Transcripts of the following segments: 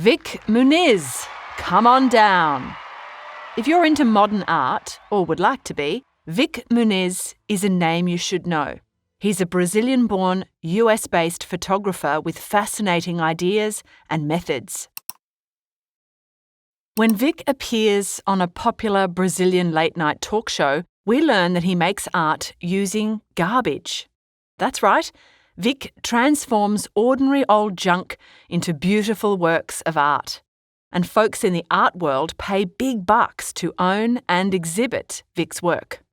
Vik Muniz, come on down. If you're into modern art, or would like to be, Vik Muniz is a name you should know. He's a Brazilian-born, US-based photographer with fascinating ideas and methods. When Vic appears on a popular Brazilian late-night talk show, we learn that he makes art using garbage. That's right, Vic transforms ordinary old junk into beautiful works of art. And folks in the art world pay big bucks to own and exhibit Vic's work.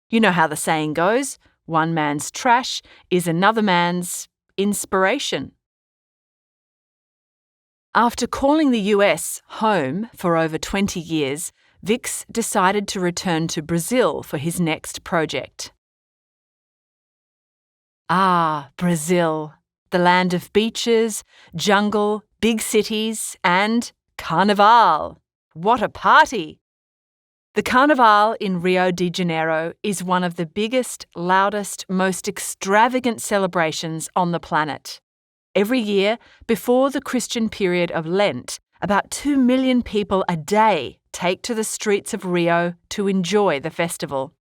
You know how the saying goes, one man's trash is another man's inspiration. After calling the US home for over 20 years, Vic's decided to return to Brazil for his next project. Ah, Brazil, the land of beaches, jungle, big cities, and Carnival. What a party! The Carnival in Rio De Janeiro is one of the biggest, loudest, most extravagant celebrations on the planet. Every year, before the Christian period of Lent, about 2 million people a day take to the streets of Rio to enjoy the festival.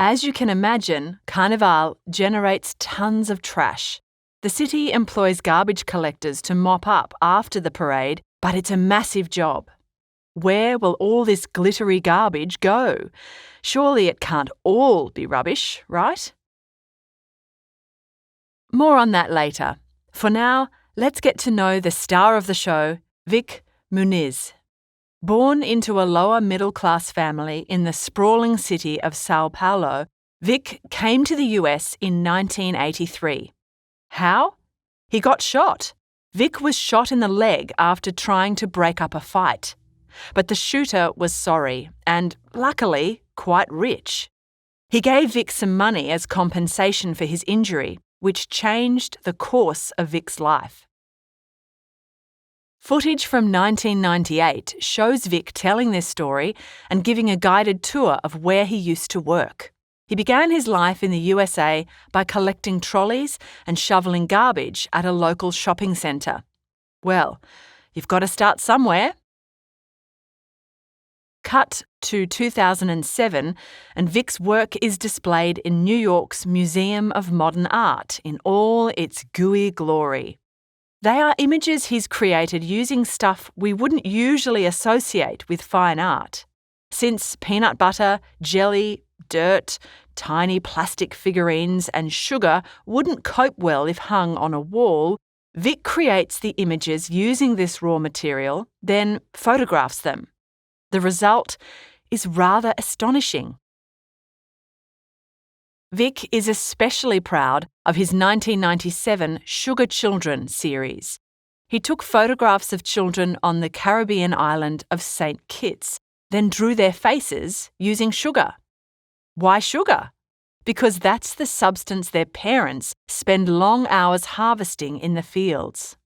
As you can imagine, Carnival generates tons of trash. The city employs garbage collectors to mop up after the parade, but it's a massive job. Where will all this glittery garbage go? Surely it can't all be rubbish, right? More on that later. For now, let's get to know the star of the show, Vik Muniz. Born into a lower middle-class family in the sprawling city of Sao Paulo, Vic came to the US in 1983. How? He got shot. Vic was shot in the leg after trying to break up a fight. But the shooter was sorry and, luckily, quite rich. He gave Vic some money as compensation for his injury, which changed the course of Vic's life. Footage from 1998 shows Vic telling this story and giving a guided tour of where he used to work. He began his life in the USA by collecting trolleys and shoveling garbage at a local shopping centre. Well, you've got to start somewhere. Cut to 2007, and Vic's work is displayed in New York's Museum of Modern Art in all its gooey glory. They are images he's created using stuff we wouldn't usually associate with fine art. Since peanut butter, jelly, dirt, tiny plastic figurines and sugar wouldn't cope well if hung on a wall, Vic creates the images using this raw material, then photographs them. The result is rather astonishing. Vic is especially proud of his 1997 Sugar Children series. He took photographs of children on the Caribbean island of St. Kitts, then drew their faces using sugar. Why sugar? Because that's the substance their parents spend long hours harvesting in the fields.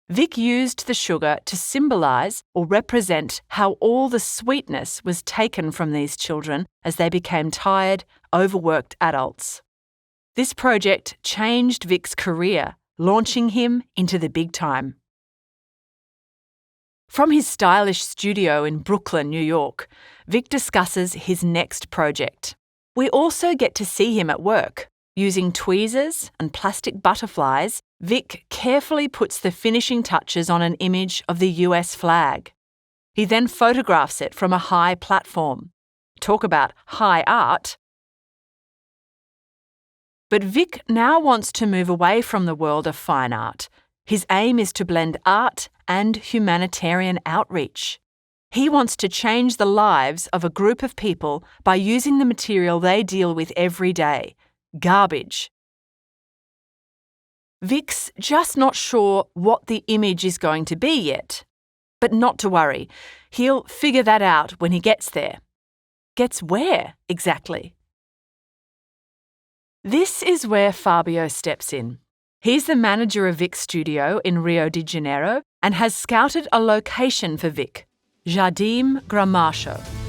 Vic used the sugar to symbolise or represent how all the sweetness was taken from these children as they became tired, overworked adults. This project changed Vic's career, launching him into the big time. From his stylish studio in Brooklyn, New York, Vic discusses his next project. We also get to see him at work. Using tweezers and plastic butterflies, Vic carefully puts the finishing touches on an image of the US flag. He then photographs it from a high platform. Talk about high art. But Vic now wants to move away from the world of fine art. His aim is to blend art and humanitarian outreach. He wants to change the lives of a group of people by using the material they deal with every day, garbage. Vic's just not sure what the image is going to be yet. But not to worry, he'll figure that out when he gets there. Gets where, exactly? This is where Fabio steps in. He's the manager of Vic's studio in Rio de Janeiro and has scouted a location for Vic, Jardim Gramacho.